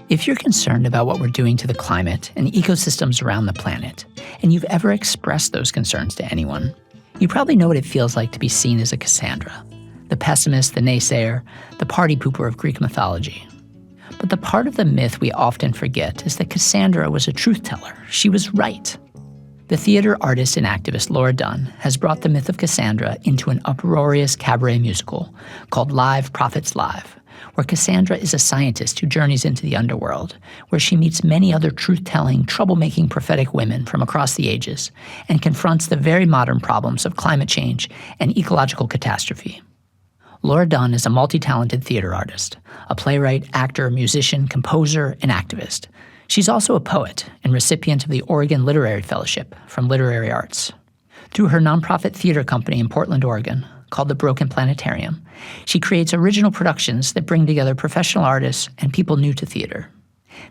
If you're concerned about what we're doing to the climate and ecosystems around the planet, and you've ever expressed those concerns to anyone, you probably know what it feels like to be seen as a Cassandra, the pessimist, the naysayer, the party pooper of Greek mythology. But the part of the myth we often forget is that Cassandra was a truth teller. She was right. The theater artist and activist Laura Dunn has brought the myth of Cassandra into an uproarious cabaret musical called Live Prophets Live, where Cassandra is a scientist who journeys into the underworld, where she meets many other truth-telling, troublemaking prophetic women from across the ages, and confronts the very modern problems of climate change and ecological catastrophe. Laura Dunn is a multi-talented theater artist, a playwright, actor, musician, composer, and activist. She's also a poet and recipient of the Oregon Literary Fellowship from Literary Arts. Through her nonprofit theater company in Portland, Oregon, called the Broken Planetarium, she creates original productions that bring together professional artists and people new to theater.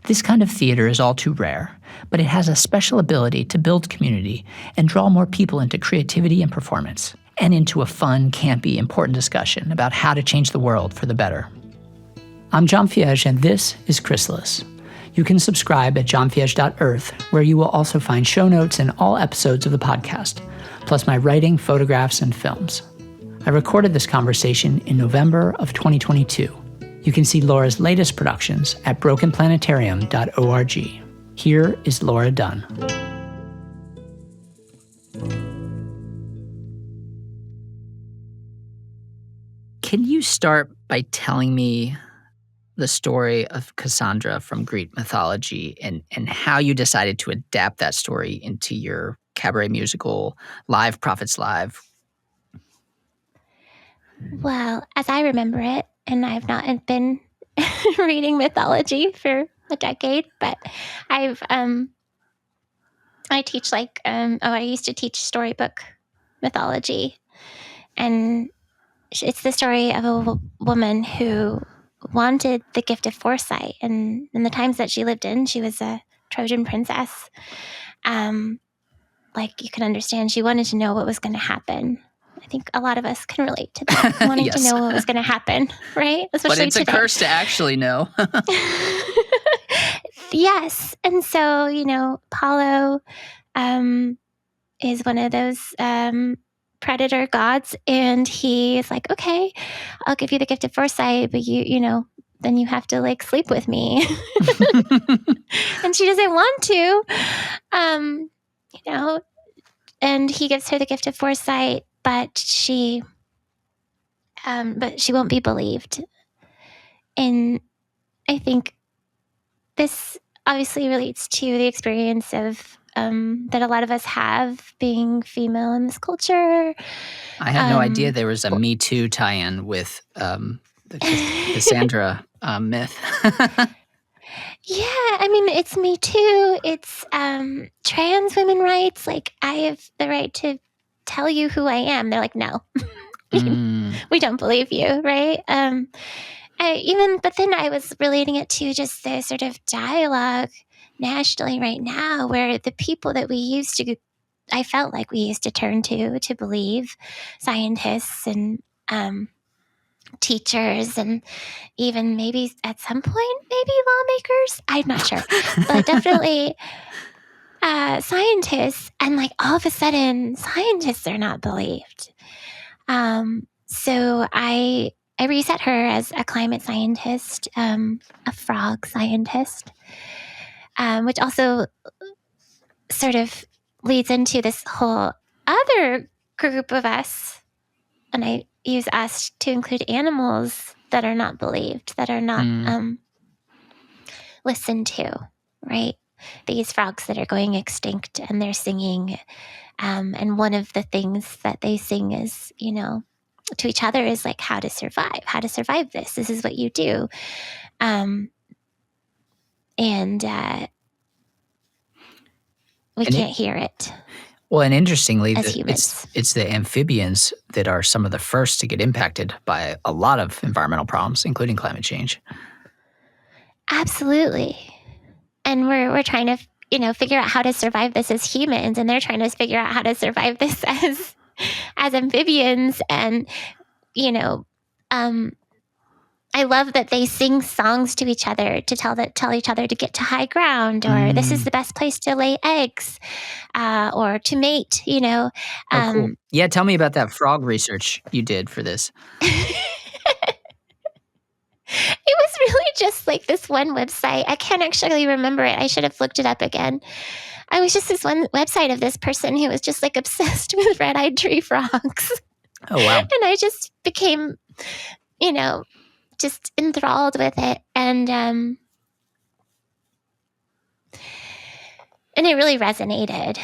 This kind of theater is all too rare, but it has a special ability to build community and draw more people into creativity and performance, and into a fun, campy, important discussion about how to change the world for the better. I'm John Fiege, and this is Chrysalis. You can subscribe at johnfiege.earth, where you will also find show notes and all episodes of the podcast, plus my writing, photographs, and films. I recorded this conversation in November of 2022. You can see Laura's latest productions at brokenplanetarium.org. Here is Laura Dunn. Can you start by telling me the story of Cassandra from Greek mythology and how you decided to adapt that story into your cabaret musical, Live Prophets Live? Well, as I remember it, and I've not been reading mythology for a decade, but I teach I used to teach storybook mythology, and it's the story of a woman who wanted the gift of foresight, and in the times that she lived in, she was a Trojan princess. You can understand, she wanted to know what was going to happen. I think a lot of us can relate to that, wanting Yes. to know what was going to happen, right? Especially But it's today. a curse to actually know. Yes. And so, Apollo is one of those predator gods, and he is like, okay, I'll give you the gift of foresight, but then you have to sleep with me. And she doesn't want to, and he gives her the gift of foresight, but she won't be believed. And I think this obviously relates to the experience of that a lot of us have being female in this culture. I had no idea there was a Me Too tie-in with the Cassandra myth. Yeah, I mean, it's Me Too. It's trans women rights. I have the right to tell you who I am. They're like, no, we don't believe you, right? But then I was relating it to just the sort of dialogue nationally right now, where the people that I felt like we used to turn to believe, scientists and teachers, and even maybe at some point, maybe lawmakers. I'm not sure, but definitely scientists. And all of a sudden, scientists are not believed. So I reset her as a climate scientist, a frog scientist, which also sort of leads into this whole other group of us. And I use us to include animals that are not believed, that are not listened to, right? These frogs that are going extinct, and they're singing. And one of the things that they sing is, to each other is how to survive this. This is what you do. We can't hear it. Well, and interestingly, humans. It's the amphibians that are some of the first to get impacted by a lot of environmental problems, including climate change. Absolutely. And we're trying to, figure out how to survive this as humans, and they're trying to figure out how to survive this as amphibians. And, I I love that they sing songs to each other to tell each other to get to high ground, or this is the best place to lay eggs, or to mate, you know. Oh, cool. Yeah, tell me about that frog research you did for this. It was really just like this one website. I can't actually remember it. I should have looked it up again. I was just this one website of this person who was just like obsessed with red-eyed tree frogs. Oh, wow. And I just became, you know, just enthralled with it. And it really resonated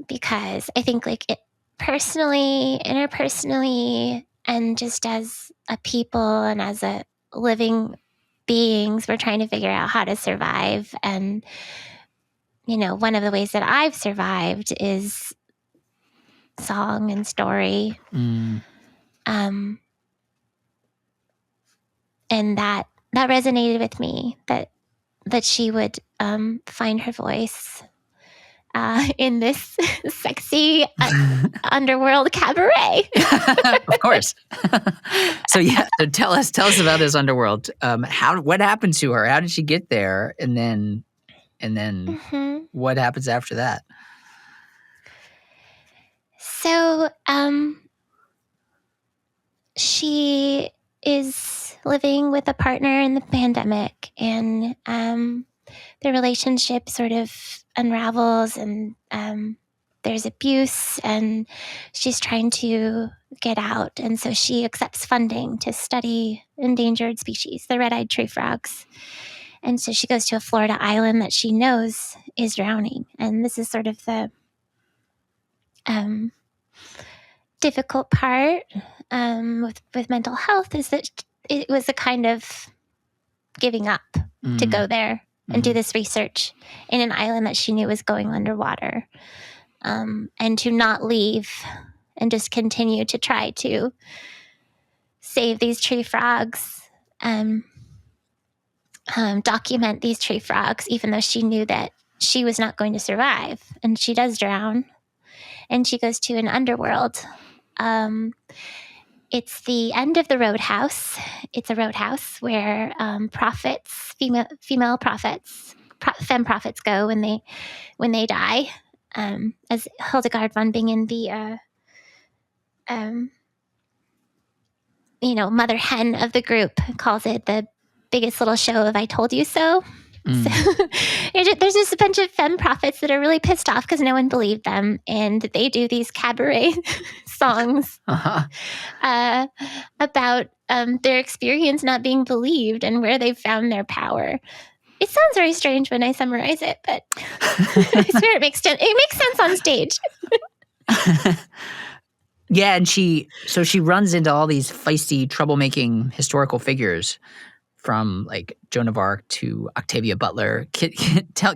because I think like it personally, interpersonally, and just as a people and as a living beings, we're trying to figure out how to survive. And, you know, one of the ways that I've survived is song and story. And that resonated with me, that she would find her voice in this sexy underworld cabaret. Of course. So tell us about this underworld. What happened to her? How did she get there? And then what happens after that? So she is living with a partner in the pandemic, and the relationship sort of unravels, and there's abuse, and she's trying to get out. And so she accepts funding to study endangered species, the red-eyed tree frogs. And so she goes to a Florida island that she knows is drowning. And this is sort of the difficult part with mental health, is that it was a kind of giving up to go there and do this research in an island that she knew was going underwater, and to not leave and just continue to try to save these tree frogs, document these tree frogs, even though she knew that she was not going to survive. And she does drown, and she goes to an underworld. It's the end of the roadhouse. It's a roadhouse where prophets, female prophets, femme prophets go when they die. As Hildegard von Bingen, the mother hen of the group, calls it, the biggest little show of "I told you so." So there's just a bunch of femme prophets that are really pissed off because no one believed them, and they do these cabaret songs about their experience not being believed and where they've found their power. It sounds very strange when I summarize it, but I swear it makes sense. It makes sense on stage. Yeah, and she runs into all these feisty, troublemaking historical figures, from like Joan of Arc to Octavia Butler. Can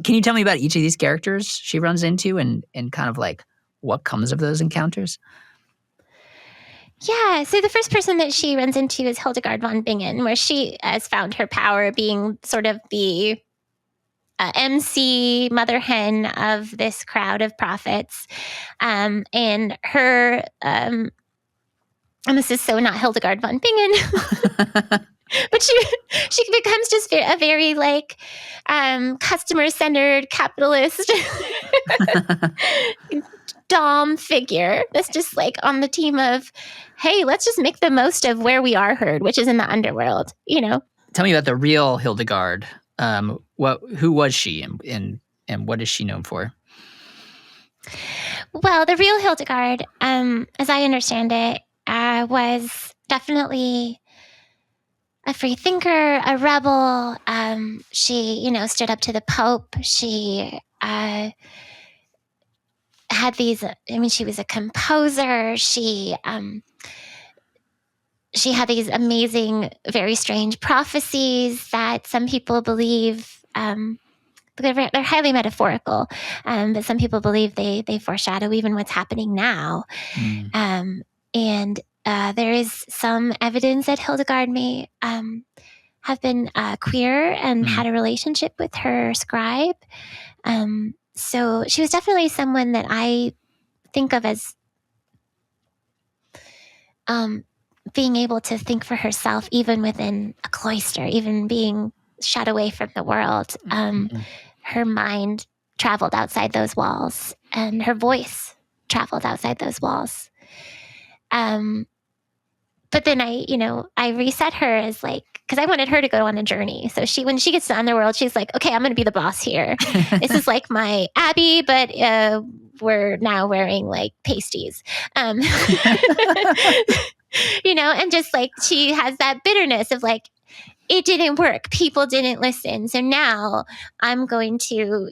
you tell me about each of these characters she runs into, and kind of like what comes of those encounters? Yeah, so the first person that she runs into is Hildegard von Bingen, where she has found her power being sort of the MC mother hen of this crowd of prophets. And her, and this is so not Hildegard von Bingen, but she becomes just a very like customer-centered capitalist dom figure that's just like on the team of, hey, let's just make the most of where we are heard, which is in the underworld, you know. Tell me about the real Hildegard. Who was she, and what is she known for? Well, the real Hildegard, as I understand it, was definitely a free thinker, a rebel. She, stood up to the Pope. She had these. She was a composer. She had these amazing, very strange prophecies that some people believe. They're highly metaphorical, but some people believe they foreshadow even what's happening now. And there is some evidence that Hildegard may have been queer and had a relationship with her scribe. So she was definitely someone that I think of as being able to think for herself, even within a cloister, even being shut away from the world. Her mind traveled outside those walls, and her voice traveled outside those walls. But then I reset her as like, because I wanted her to go on a journey. So when she gets to Underworld, she's like, okay, I'm going to be the boss here. This is like my Abbey, but we're now wearing like pasties. And just like she has that bitterness of like, it didn't work. People didn't listen. So now I'm going to,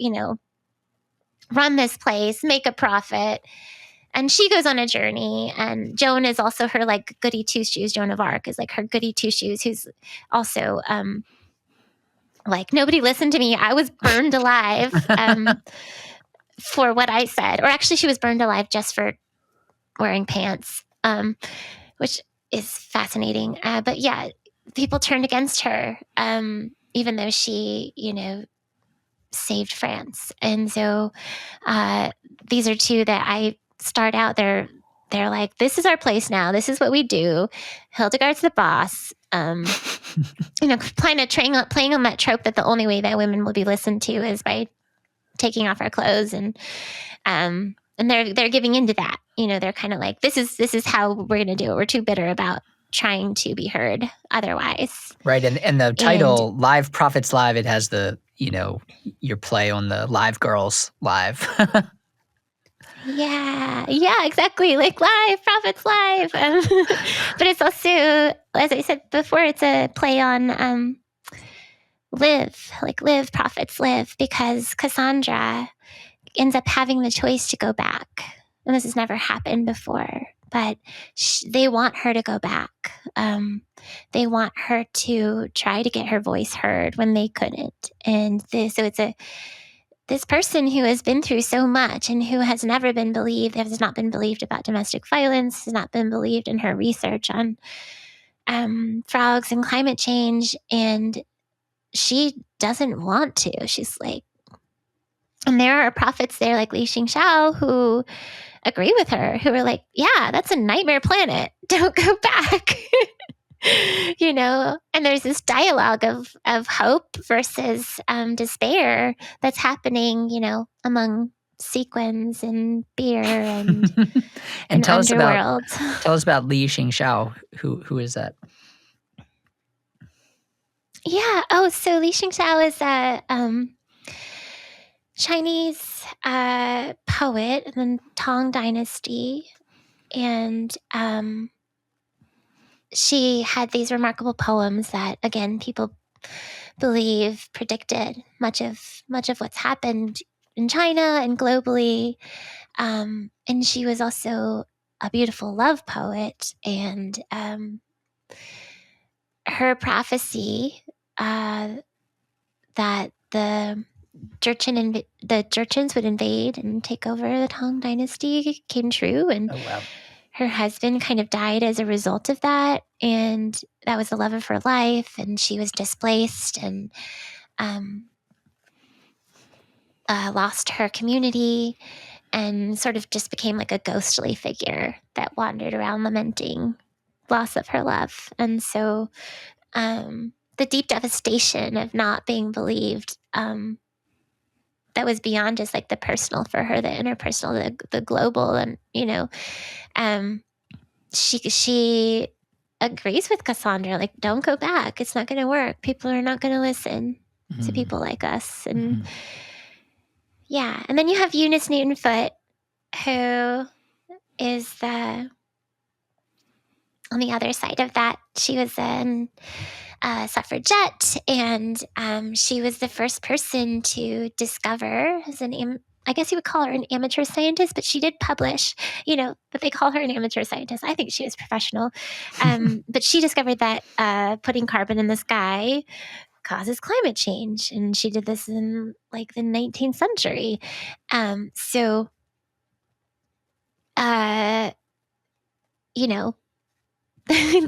run this place, make a profit. And she goes on a journey, and Joan is also her like goody two shoes. Joan of Arc is like her goody two shoes, who's also like, nobody listened to me. I was burned alive for what I said, or actually, she was burned alive just for wearing pants, which is fascinating. But yeah, people turned against her, even though she, saved France. And so these are two that I start out. They're like, this is our place now. This is what we do. Hildegard's the boss. Playing on that trope that the only way that women will be listened to is by taking off our clothes, and they're giving into that. They're kind of like, this is how we're going to do it. We're too bitter about trying to be heard otherwise. Right, and the title Live Prophets Live, it has the your play on the Live Girls Live. Yeah, exactly. Like Live Prophets Live, but it's also, as I said before, it's a play on live, like live prophets live, because Cassandra ends up having the choice to go back, and this has never happened before. But they want her to go back. They want her to try to get her voice heard when they couldn't. And so it's this person who has been through so much and who has never been believed, has not been believed about domestic violence, has not been believed in her research on frogs and climate change. And she doesn't want to. She's like, and there are prophets there like Li Xingxiao who agree with her, who are like, yeah, that's a nightmare planet. Don't go back. And there's this dialogue of hope versus despair that's happening, among sequins and beer and and tell underworld. Tell us about Li Xingxiao. Who is that? Yeah. Oh, so Li Xingxiao is a Chinese poet in the Tang Dynasty, and she had these remarkable poems that, again, people believe predicted much of what's happened in China and globally. And she was also a beautiful love poet, and her prophecy that the Jurchens would invade and take over the Tang Dynasty came true, and her husband kind of died as a result of that, and that was the love of her life, and she was displaced and lost her community and sort of just became like a ghostly figure that wandered around lamenting loss of her love. And so the deep devastation of not being believed, that was beyond just like the personal for her, the interpersonal, the global, and she agrees with Cassandra, like, don't go back. It's not going to work. People are not going to listen to people like us. And yeah. And then you have Eunice Newton Foote, who is on the other side of that. She was a suffragette, and she was the first person to discover, I guess you would call her an amateur scientist, but she did publish, but they call her an amateur scientist. I think she was professional. But she discovered that putting carbon in the sky causes climate change. And she did this in like the 19th century.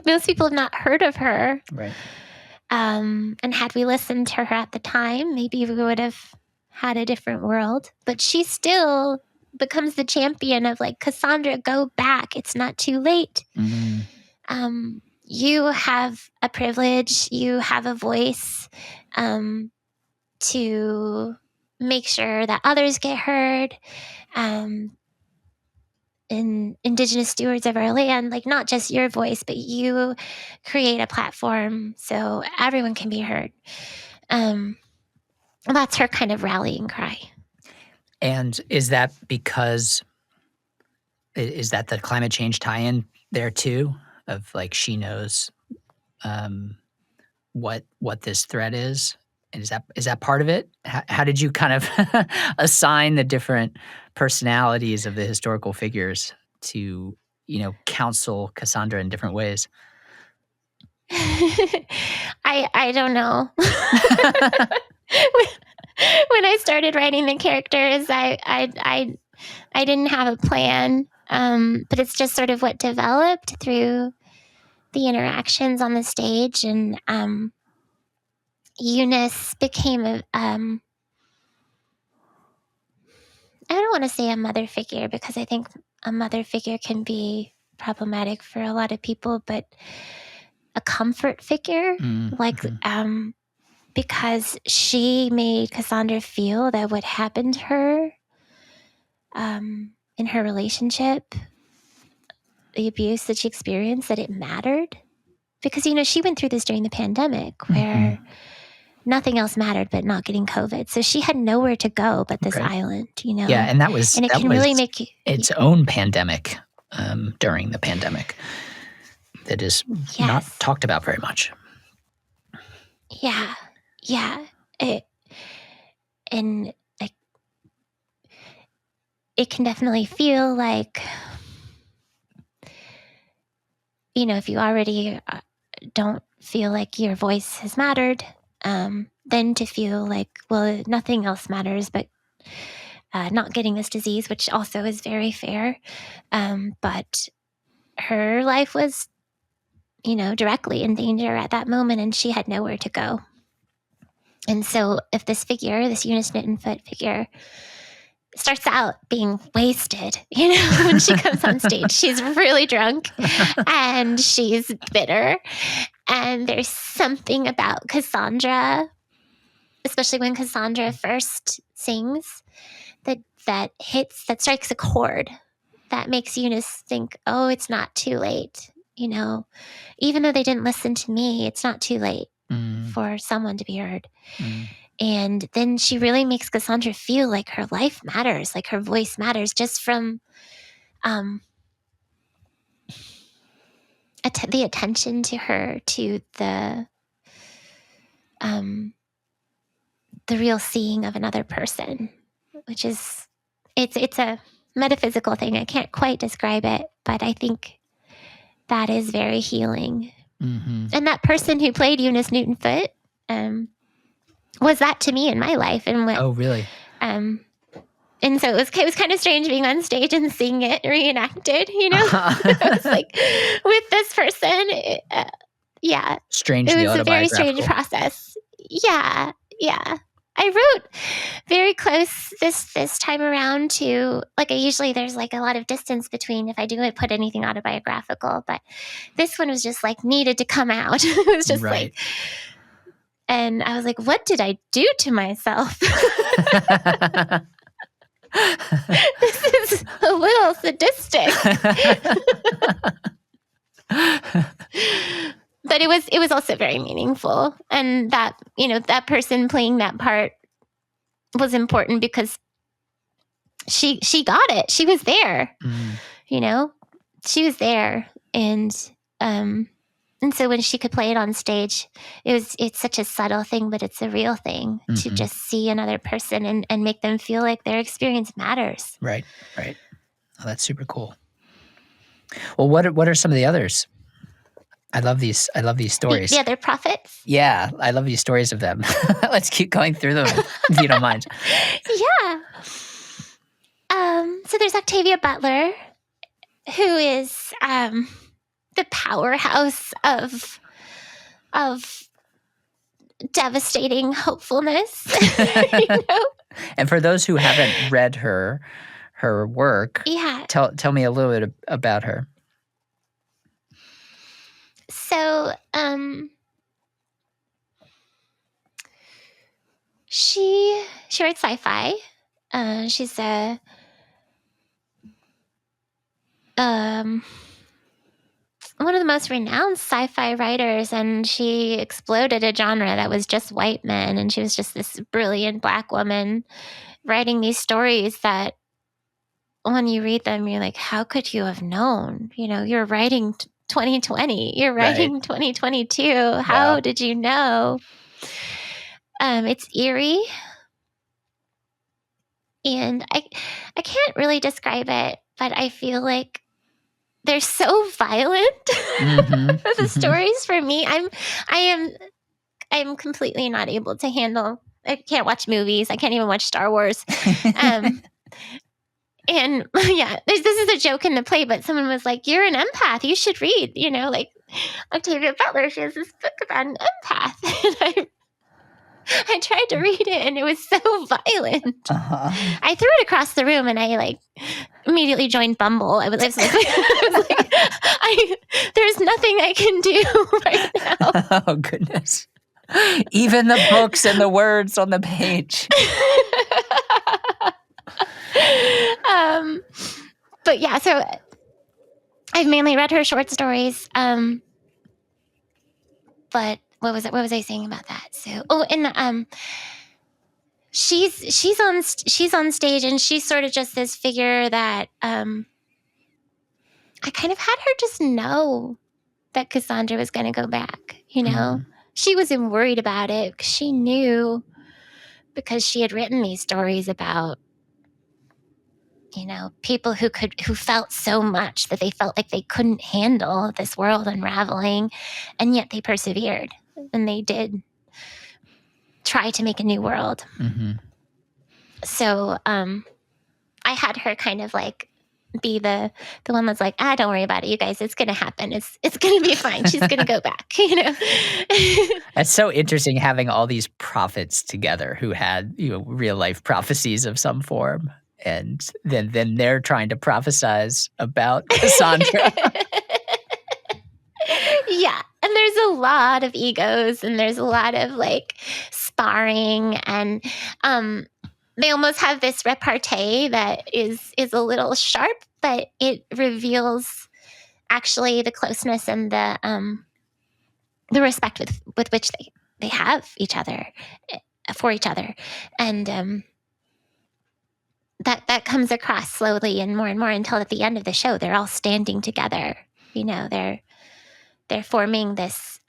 Most people have not heard of her. Right. And had we listened to her at the time, maybe we would have had a different world. But she still becomes the champion of like, Cassandra, go back. It's not too late. you have a privilege, you have a voice to make sure that others get heard. Indigenous stewards of our land, like not just your voice, but you create a platform so everyone can be heard. That's her kind of rallying cry. And is that because, is that the climate change tie-in there too? Of like she knows what this threat is? And is that part of it? How did you kind of assign the different personalities of the historical figures to, counsel Cassandra in different ways? I don't know. When I started writing the characters, I didn't have a plan, but it's just sort of what developed through the interactions on the stage, and Eunice became I don't want to say a mother figure, because I think a mother figure can be problematic for a lot of people, but a comfort figure, because she made Cassandra feel that what happened to her in her relationship, the abuse that she experienced, that it mattered. Because, she went through this during the pandemic where nothing else mattered but not getting COVID. So she had nowhere to go but this island, Yeah, and it can really make you its own pandemic during the pandemic that is not talked about very much. Yeah. It can definitely feel like, if you already don't feel like your voice has mattered, then to feel like, well, nothing else matters but not getting this disease, which also is very fair. But her life was, directly in danger at that moment, and she had nowhere to go. And so if this figure, this Eunice Knittenfoot figure, starts out being wasted, when she comes on stage, she's really drunk and she's bitter. And there's something about Cassandra, especially when Cassandra first sings, that strikes a chord that makes Eunice think, oh, it's not too late. Even though they didn't listen to me, it's not too late for someone to be heard. And then she really makes Cassandra feel like her life matters, like her voice matters, just from the attention to her, to the real seeing of another person, which is, it's a metaphysical thing. I can't quite describe it, but I think that is very healing. And that person who played Eunice Knittenfoot was that to me in my life. And oh, really? And so it was kind of strange being on stage and seeing it reenacted. It was like with this person. Strangely it was a very strange process. Yeah. I wrote very close this time around to, like, usually there's like a lot of distance between if I do put anything autobiographical, but this one was just like needed to come out. It was just like, and I was like, what did I do to myself? This is a little sadistic. But it was also very meaningful. And that, that person playing that part was important because she got it. She was there. She was there. And so when she could play it on stage, it's such a subtle thing, but it's a real thing to just see another person and make them feel like their experience matters. Right. Oh, that's super cool. Well, what are some of the others? I love these stories. The other prophets? Yeah, I love these stories of them. Let's keep going through them, if you don't mind. Yeah. So there's Octavia Butler, who is the powerhouse of devastating hopefulness. And for those who haven't read her work, tell me a little bit about her. So, she writes sci-fi. She's a one of the most renowned sci-fi writers, and she exploded a genre that was just white men, and she was just this brilliant Black woman writing these stories that when you read them, you're like, how could you have known? You're writing 2020. You're writing 2022. How did you know? It's eerie. And I can't really describe it, but I feel like they're so violent. The stories for me, I'm completely not able to handle. I can't watch movies. I can't even watch Star Wars. And yeah, this is a joke in the play, but someone was like, "You're an empath. You should read." Like Octavia Butler, she has this book about an empath, and I tried to read it, and it was so violent. I threw it across the room, and I immediately joined Bumble. I was like, there's nothing I can do right now. Oh, goodness. Even the books and the words on the page. But yeah, so I've mainly read her short stories. But what was I saying about that? So, and she's on stage, and she's sort of just this figure that I kind of had her just know that Cassandra was going to go back. She wasn't worried about it because she knew, because she had written these stories about people who felt so much that they felt like they couldn't handle this world unraveling, and yet they persevered, and they did try to make a new world. So I had her kind of be the one that's like, don't worry about it, you guys, it's gonna happen, it's gonna be fine, she's gonna go back. That's so interesting, having all these prophets together who had real life prophecies of some form, and then they're trying to prophesize about Cassandra. Yeah, and there's a lot of egos, and there's a lot of sparring, and they almost have this repartee that is a little sharp, but it reveals actually the closeness and the respect with which they have each other, for each other, and that comes across slowly and more until at the end of the show they're all standing together. They're forming this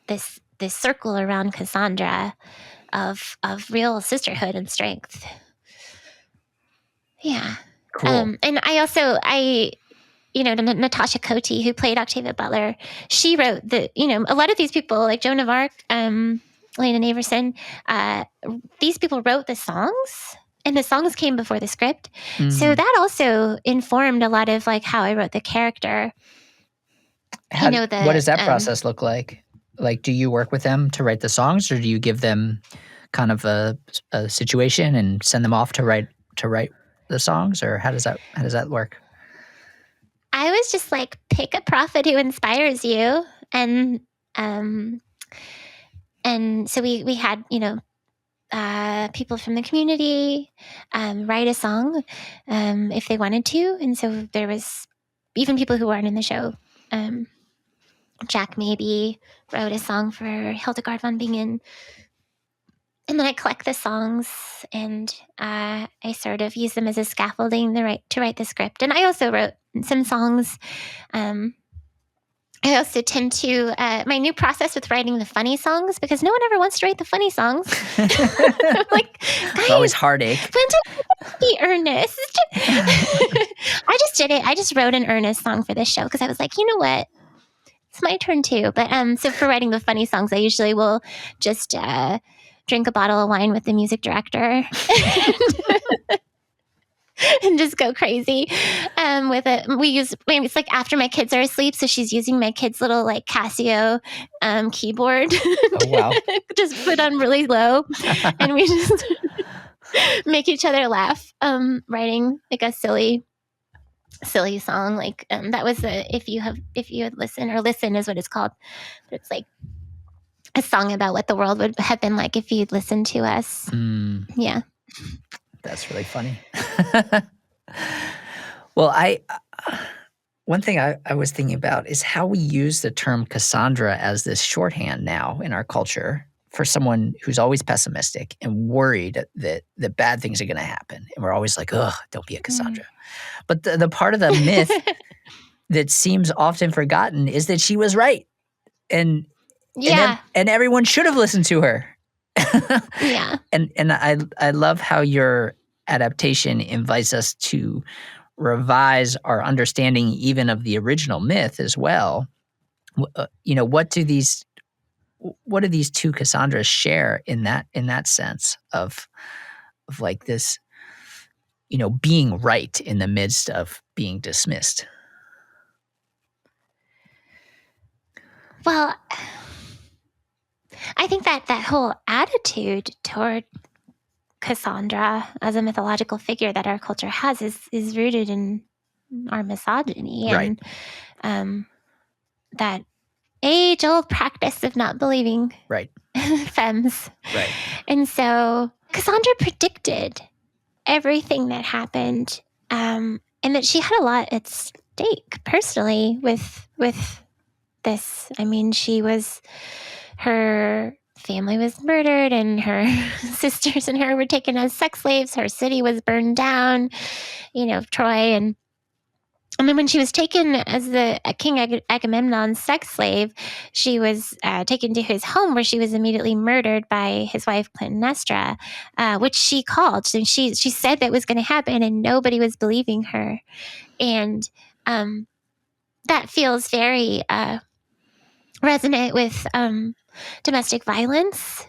this circle around Cassandra of real sisterhood and strength. Yeah. Cool. And I Natasha Cote, who played Octavia Butler, she wrote a lot of these people, like Joan of Arc, Lena Naverson, these people wrote the songs, and the songs came before the script. So that also informed a lot of how I wrote the character. What does that process look like? Do you work with them to write the songs, or do you give them kind of a situation and send them off to write the songs, or how does that work? I was just pick a prophet who inspires you, and so we had people from the community write a song if they wanted to, and so there was even people who weren't in the show. Jack maybe wrote a song for Hildegard von Bingen, and then I collect the songs, and I sort of use them as a scaffolding to write the script. And I also wrote some songs. I also tend to my new process with writing the funny songs, because no one ever wants to write the funny songs. I'm like, guys, always heartache. Be earnest. I just did it. I just wrote an earnest song for this show because I was like, you know what? It's my turn too. But so for writing the funny songs, I usually will just drink a bottle of wine with the music director and just go crazy with it. It's after my kids are asleep, so she's using my kids' little Casio keyboard. Oh, wow. Just put on really low, and we just make each other laugh, writing a silly silly song. Like that was if you had listened, or listen is what it's called. But it's like a song about what the world would have been like if you'd listened to us. Yeah. That's really funny. Well, one thing I was thinking about is how we use the term Cassandra as this shorthand now in our culture for someone who's always pessimistic and worried that bad things are going to happen. And we're always like, ugh, don't be a Cassandra. But the part of the myth that seems often forgotten is that she was right. And everyone should have listened to her. Yeah. And I love how your adaptation invites us to revise our understanding even of the original myth as well. What do these two Cassandras share in that sense of like this, being right in the midst of being dismissed? Well, I think that whole attitude toward Cassandra as a mythological figure that our culture has is rooted in our misogyny, Right. And that age-old practice of not believing Right. femmes. Right. And so Cassandra predicted everything that happened, and that she had a lot at stake personally with this. I mean, her family was murdered, and her sisters and her were taken as sex slaves. Her city was burned down, Troy. And then when she was taken as the King Agamemnon's sex slave, she was taken to his home, where she was immediately murdered by his wife Clytemnestra, which she called. And she said that was going to happen, and nobody was believing her. And that feels very resonant with domestic violence.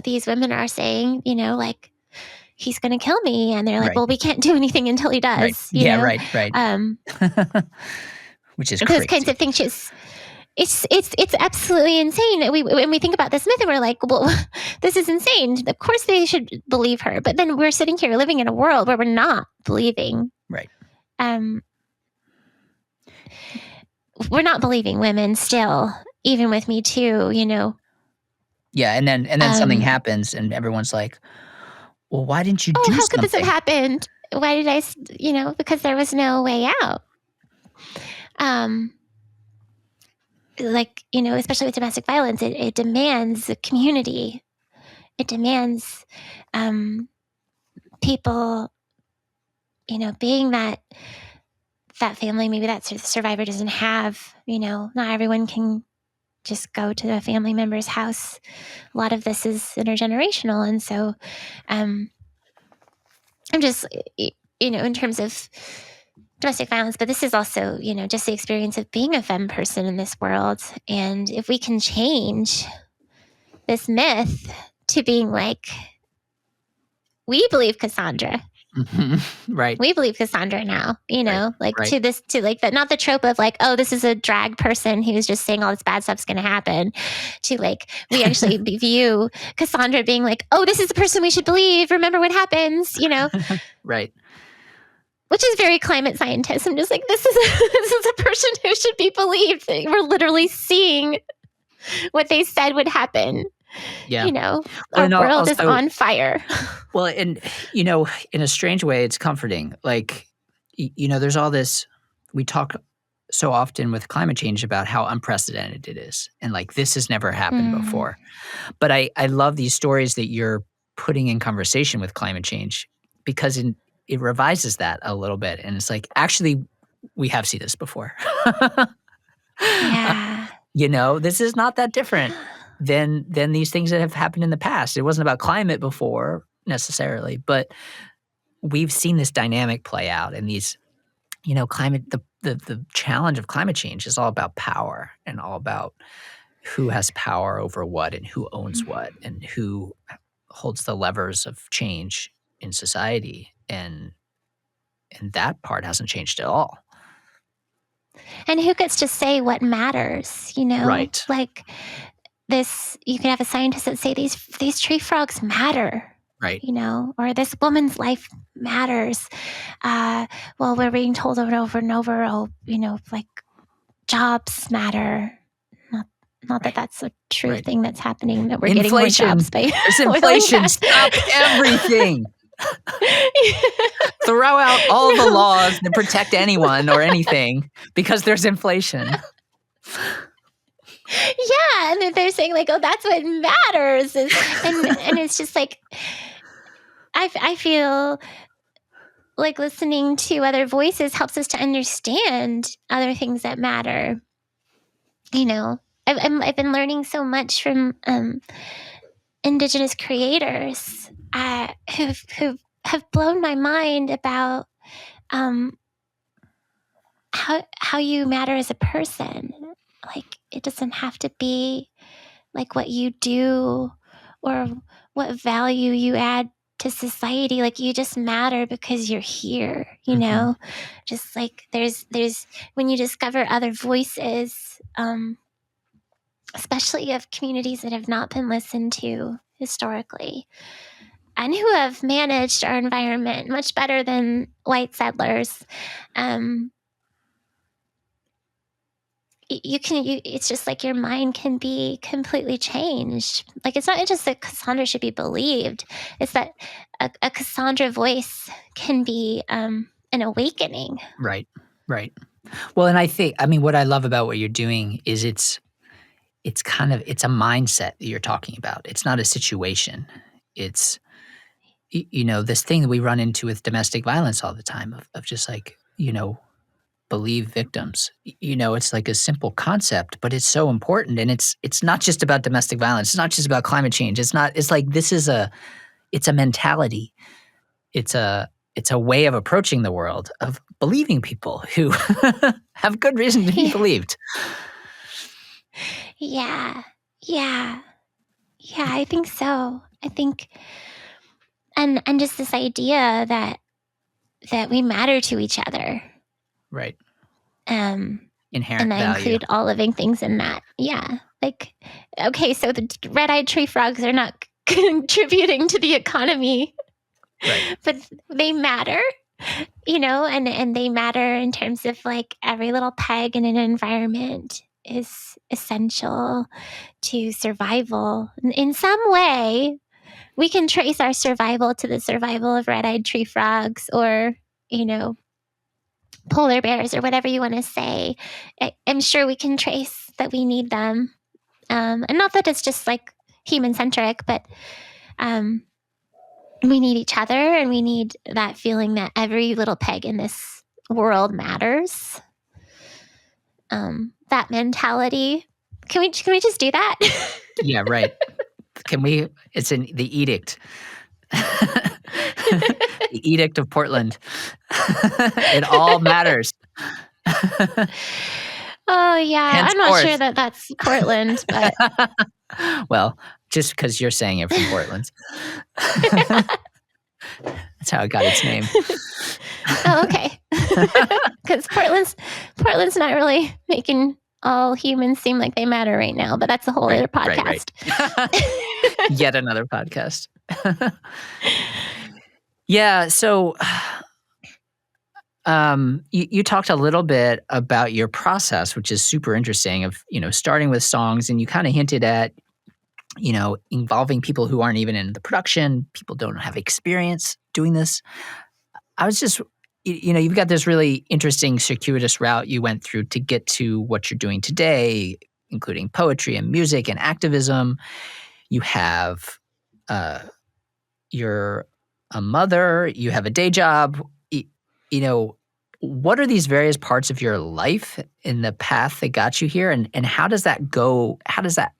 These women are saying, like, he's going to kill me. And they're like, Right. well, we can't do anything until he does. Right. You know? Right. Which is those crazy. kinds of things. It's absolutely insane. When we think about this myth, and we're like, well, this is insane. Of course they should believe her. But then we're sitting here living in a world where we're not believing. Right. We're not believing women still, even with Me Too, Yeah, and then something happens, and everyone's like, well, why didn't you do something? How could this have happened? Why did I, because there was no way out. Especially with domestic violence, it demands a community. It demands people, being that family maybe that survivor doesn't have. Not everyone can just go to a family member's house. A lot of this is intergenerational. And so I'm just, in terms of domestic violence, but this is also, just the experience of being a femme person in this world. And if we can change this myth to being like, we believe Cassandra. Right. We believe Cassandra now, right. to like that, not the trope of like, oh, this is a drag person who's just saying all this bad stuff's going to happen, to like, we actually view Cassandra being like, oh, this is the person we should believe. Remember what happens, Right. Which is very climate scientist. I'm just like, this is a person who should be believed. We're literally seeing what they said would happen. Yeah. Our world is on fire. Well, and, in a strange way, it's comforting. Like, there's all this, we talk so often with climate change about how unprecedented it is. And like, this has never happened before. But I love these stories that you're putting in conversation with climate change, because it revises that a little bit. And it's like, actually, we have seen this before. Yeah. This is not that different than these things that have happened in the past. It wasn't about climate before necessarily, but we've seen this dynamic play out. And these, climate, the challenge of climate change is all about power, and all about who has power over what, and who owns what, and who holds the levers of change in society. And that part hasn't changed at all. And who gets to say what matters, Right. Like this, you can have a scientist that say these tree frogs matter. Right. Or this woman's life matters. Well, we're being told over and over and over, like jobs matter. Not that that's a true thing that's happening, that we're getting more jobs by There's inflation. Stop everything. Throw out all the laws that protect anyone or anything because there's inflation. Yeah, and they're saying like, oh, that's what matters. And it's just like, I feel like listening to other voices helps us to understand other things that matter. I've been learning so much from Indigenous creators who have blown my mind about how you matter as a person. Like, it doesn't have to be like what you do or what value you add to society. Like, you just matter because you're here, just like there's when you discover other voices, especially of communities that have not been listened to historically and who have managed our environment much better than white settlers. It's just like your mind can be completely changed. Like, it's not just that Cassandra should be believed. It's that a Cassandra voice can be an awakening. Right. Well, and what I love about what you're doing is it's a mindset that you're talking about. It's not a situation. It's, this thing that we run into with domestic violence all the time of just like, believe victims. It's like a simple concept, but it's so important. And it's not just about domestic violence. It's not just about climate change. It's like it's a mentality. It's a way of approaching the world, of believing people who have good reason to be believed. Yeah, I think so. I think, and just this idea that we matter to each other. Right. Inherent value. And I include all living things in that. Yeah. Like, okay, so the red-eyed tree frogs are not contributing to the economy, right, but they matter, and they matter in terms of like every little peg in an environment is essential to survival. In some way, we can trace our survival to the survival of red-eyed tree frogs or, polar bears or whatever you want to say. I'm sure we can trace that we need them. And not that it's just like human-centric, but we need each other, and we need that feeling that every little peg in this world matters. That mentality. Can we just do that? Yeah, right. Can we? It's in the edict. The Edict of Portland. It all matters. Oh, yeah. Henceforth. I'm not sure that that's Portland, but... Well, just because you're saying it from Portland. That's how it got its name. Oh, okay. Because Portland's not really making all humans seem like they matter right now, but that's a whole other podcast. Right. Yet another podcast. Yeah, so you talked a little bit about your process, which is super interesting, of, starting with songs, and you kind of hinted at, involving people who aren't even in the production, people don't have experience doing this. I was just, you've got this really interesting circuitous route you went through to get to what you're doing today, including poetry and music and activism. You have, you're a mother, you have a day job. What are these various parts of your life in the path that got you here? And how does that go? How does that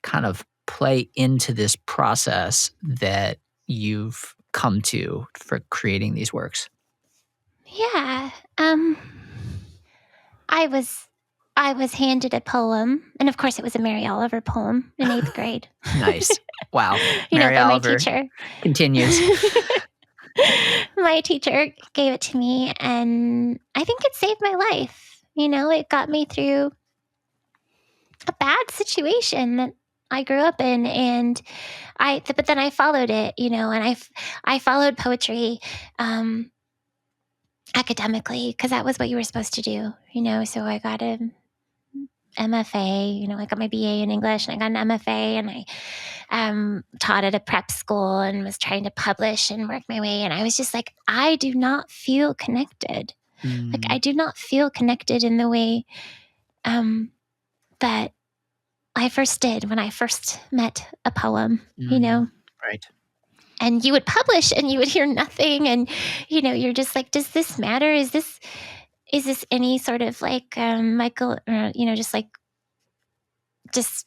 kind of play into this process that you've come to for creating these works? Yeah. I was handed a poem, and of course it was a Mary Oliver poem in 8th grade. Nice. Wow. Mary Oliver my teacher continues. My teacher gave it to me, and I think it saved my life. It got me through a bad situation that I grew up in, and but then I followed it, and I followed poetry academically because that was what you were supposed to do, so I got an MFA, I got my BA in English, and I got an MFA, and I taught at a prep school and was trying to publish and work my way. And I was just like, I do not feel connected. Like, I do not feel connected in the way that I first did when I first met a poem, Right. And you would publish and you would hear nothing. And, you're just like, does this matter? Is this any sort of like Michael, just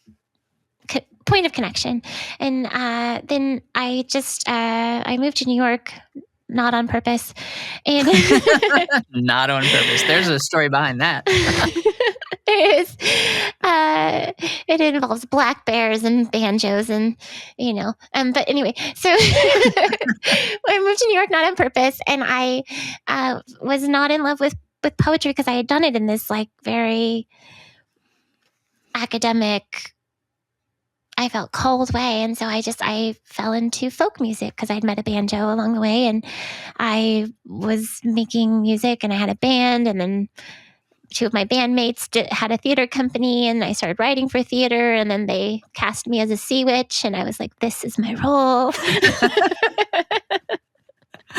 point of connection? And then I just I moved to New York, not on purpose, and Not on purpose. There's a story behind that. there is. It involves black bears and banjos, and But anyway, so I moved to New York not on purpose, and I was not in love with poetry because I had done it in this like very academic, I felt cold way. And so I fell into folk music because I'd met a banjo along the way, and I was making music, and I had a band, and then two of my bandmates had a theater company, and I started writing for theater, and then they cast me as a sea witch, and I was like, this is my role.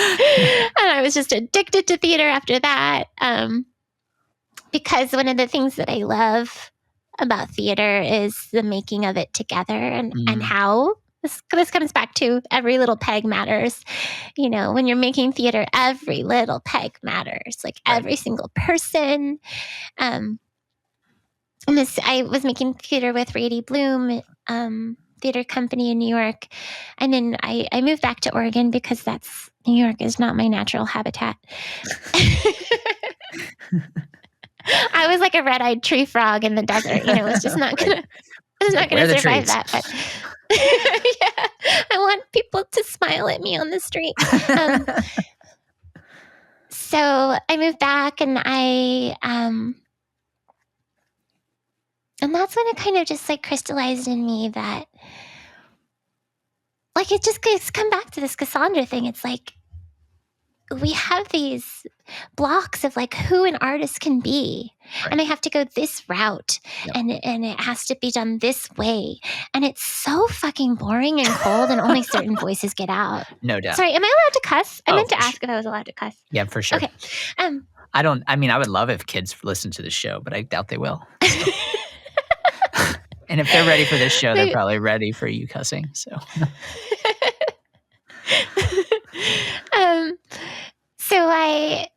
And I was just addicted to theater after that, because one of the things that I love about theater is the making of it together, and how this comes back to every little peg matters. When you're making theater, every little peg matters, like every single person. And I was making theater with Rady Bloom, theater company in New York. And then I moved back to Oregon because New York is not my natural habitat. I was like a red-eyed tree frog in the desert. It's just not gonna. It's not gonna survive that. But yeah, I want people to smile at me on the street. So I moved back, and and that's when it kind of just like crystallized in me that, like, it's come back to this Cassandra thing. It's like, we have these blocks of like who an artist can be, and they have to go this route, and it has to be done this way, and it's so fucking boring and cold, and only certain voices get out. No doubt. Sorry, am I allowed to cuss? I meant to ask if I was allowed to cuss. Yeah, for sure. Okay. I would love if kids listen to this show, but I doubt they will. So. And if they're ready for this show, they're probably ready for you cussing. So. So I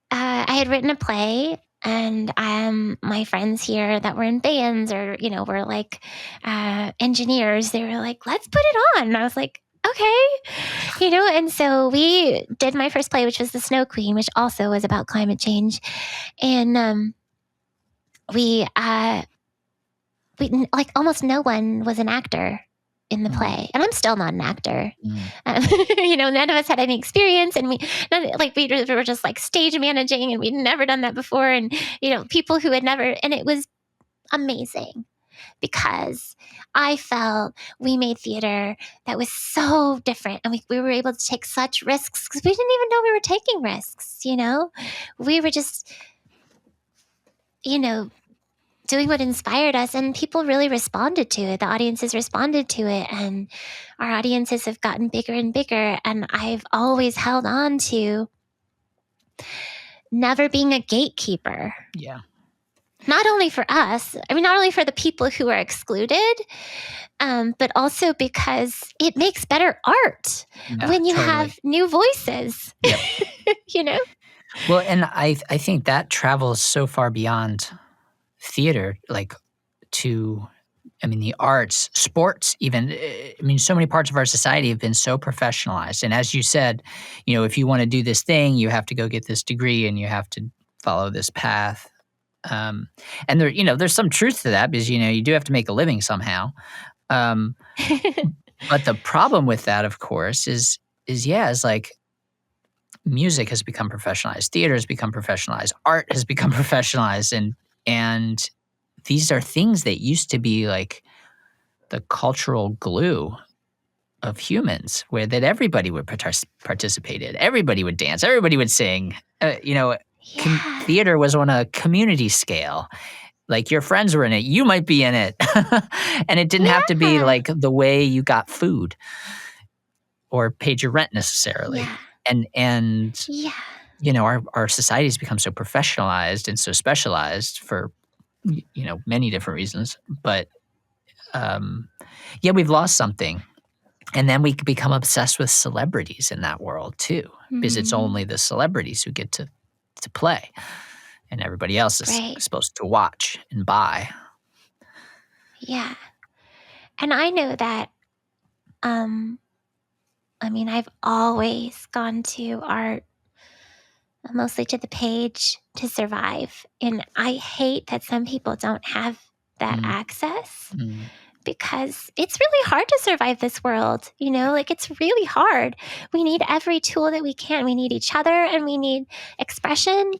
had written a play, and my friends here that were in bands or were like engineers. They were like, "Let's put it on." And I was like, "Okay," And so we did my first play, which was The Snow Queen, which also was about climate change, and we like almost no one was an actor in the play, and I'm still not an actor. None of us had any experience, and we were just like stage managing, and we'd never done that before, and people who had never, and it was amazing because I felt we made theater that was so different, and we were able to take such risks because we didn't even know we were taking risks. We were just doing what inspired us, and people really responded to it. The audiences responded to it, and our audiences have gotten bigger and bigger. And I've always held on to never being a gatekeeper. Yeah. Not only for us, not only for the people who are excluded, but also because it makes better art when you have new voices. Yep. Well, and I think that travels so far beyond theater, like to, the arts, sports, even. So many parts of our society have been so professionalized. And as you said, if you want to do this thing, you have to go get this degree and you have to follow this path. And there's some truth to that because, you do have to make a living somehow. But the problem with that, of course, is like music has become professionalized, theater has become professionalized, art has become professionalized, and these are things that used to be like the cultural glue of humans, where that everybody would participate in, everybody would dance, everybody would sing. Yeah. Theater was on a community scale. Like your friends were in it, you might be in it, and it didn't have to be Yeah. like the way you got food or paid your rent necessarily. Yeah. And Yeah. our society's become so professionalized and so specialized for many different reasons, but we've lost something. And then we become obsessed with celebrities in that world too, because it's only the celebrities who get to play, and everybody else is Right. supposed to watch and buy. Yeah. And I know that, I've always gone to art, mostly to the page, to survive. And I hate that some people don't have that Mm, access, mm, because it's really hard to survive this world. It's really hard. We need every tool that we can. We need each other, and we need expression,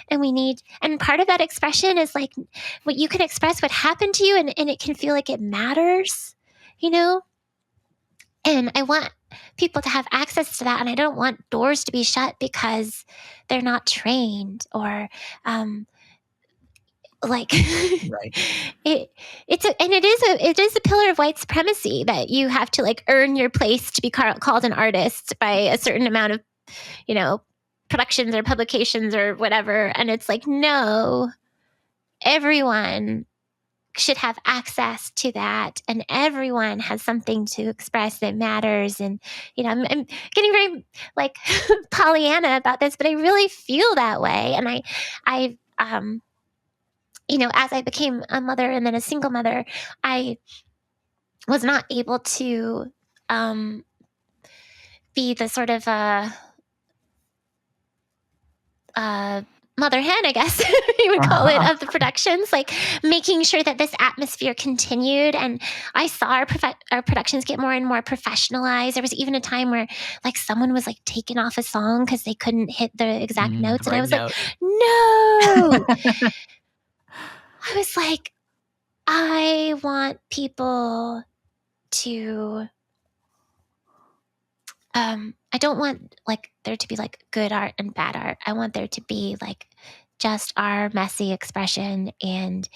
and part of that expression is like what you can express what happened to you, and it can feel like it matters, you know? And I want people to have access to that. And I don't want doors to be shut because they're not trained, or like right. it is a pillar of white supremacy that you have to like earn your place to be called an artist by a certain amount of productions or publications or whatever. And it's like, no, everyone should have access to that, and everyone has something to express that matters. And I'm getting very like Pollyanna about this, but I really feel that way. And I as I became a mother and then a single mother, I was not able to be the sort of mother hen, I guess you would call it, of the productions, like making sure that this atmosphere continued. And I saw our productions get more and more professionalized. There was even a time where like someone was like taken off a song because they couldn't hit the exact notes. And I was like, no. I was like, I want people to I don't want like there to be like good art and bad art. I want there to be like just our messy expression. And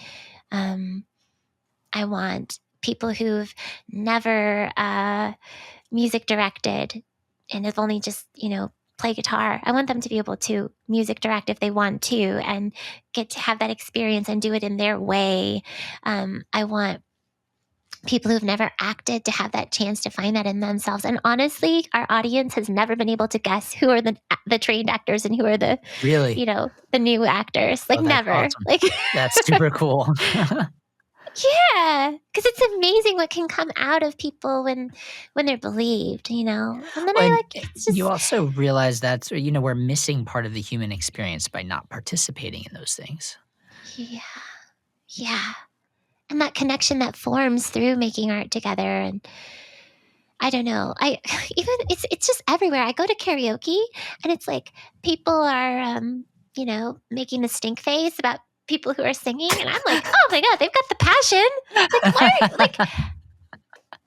I want people who've never music directed and have only just play guitar. I want them to be able to music direct if they want to, and get to have that experience and do it in their way. I want people who've never acted to have that chance to find that in themselves. And honestly, our audience has never been able to guess who are the trained actors and who are the Really? the new actors. Like, Oh, that's never. awesome. Like, That's super cool. yeah, because it's amazing what can come out of people when they're believed, And then it's just You also realize that we're missing part of the human experience by not participating in those things. yeah. And that connection that forms through making art together. And I don't know. It's just everywhere. I go to karaoke and it's like people are making the stink face about people who are singing, and I'm like, oh my god, they've got the passion. Like, why? Like,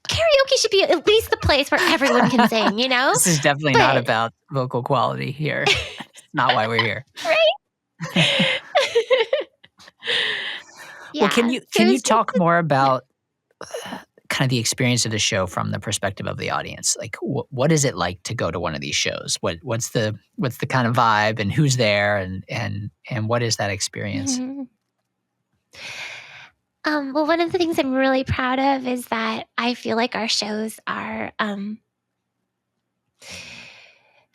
karaoke should be at least the place where everyone can sing. This is definitely not about vocal quality here. It's not why we're here. Right? Well, can you talk more about kind of the experience of the show from the perspective of the audience? Like, what is it like to go to one of these shows? What's the kind of vibe, and who's there, and what is that experience? Mm-hmm. Well, one of the things I'm really proud of is that I feel like our shows are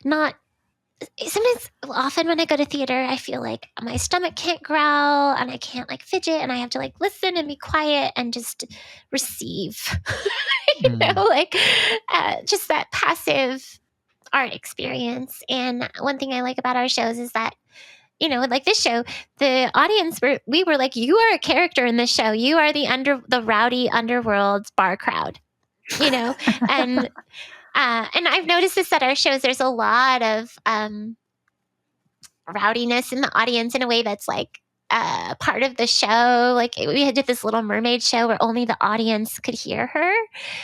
not. Sometimes, often when I go to theater, I feel like my stomach can't growl and I can't like fidget, and I have to like listen and be quiet and just receive, like just that passive art experience. And one thing I like about our shows is that, like this show, the audience we were like, you are a character in this show. You are the rowdy underworld bar crowd, and I've noticed this at our shows. There's a lot of rowdiness in the audience in a way that's like part of the show. Like we did this Little Mermaid show where only the audience could hear her.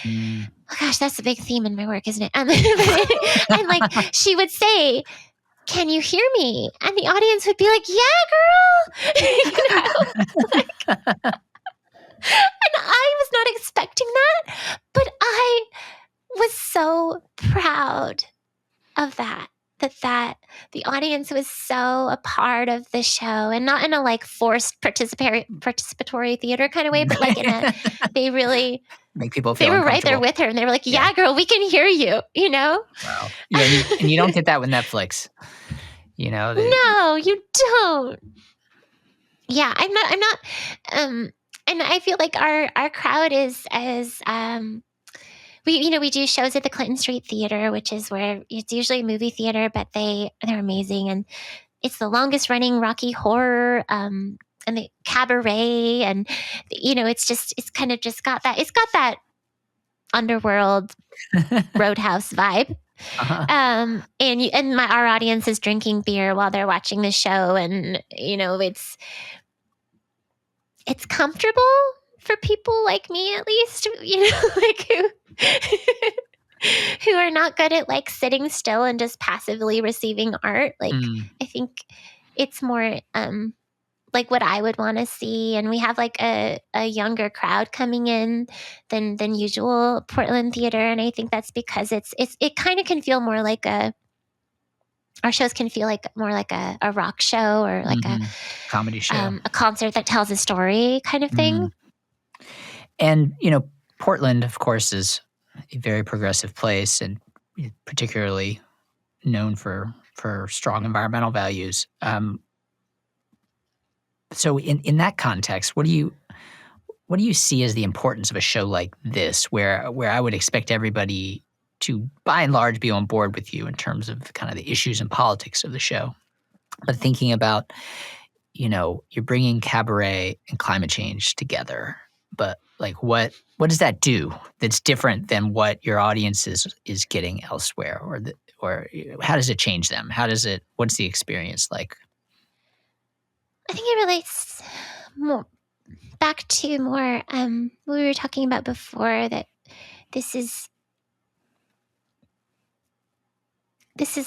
Mm. Oh gosh, that's a big theme in my work, isn't it? And like she would say, "Can you hear me?" And the audience would be like, "Yeah, girl." And I was not expecting that, but I was so proud of that the audience was so a part of the show, and not in a like forced participatory theater kind of way, but like in a they really make people feel they were right there with her, and they were like, "Yeah, girl, we can hear you," Wow. Yeah, and you don't get that with Netflix. No, you don't. Yeah, I'm not and I feel like our crowd is as we do shows at the Clinton Street Theater, which is where it's usually a movie theater, but they're amazing, and it's the longest running Rocky Horror and the Cabaret, and it's kind of just got that underworld roadhouse vibe. Uh-huh. And our audience is drinking beer while they're watching the show, and it's comfortable for people like me, at least, like who are not good at like sitting still and just passively receiving art. Like I think it's more like what I would want to see, and we have like a younger crowd coming in than usual Portland theater, and I think that's because it kind of can feel more like our shows can feel like more like a rock show or like a comedy show, a concert that tells a story kind of thing. And Portland, of course, is a very progressive place, and particularly known for strong environmental values. So in that context, what do you see as the importance of a show like this, where I would expect everybody to, by and large, be on board with you in terms of kind of the issues and politics of the show, but thinking about, you're bringing cabaret and climate change together, but like what does that do that's different than what your audience is getting elsewhere, or how does it change them? What's the experience like? I think it relates back to more what we were talking about before, that this is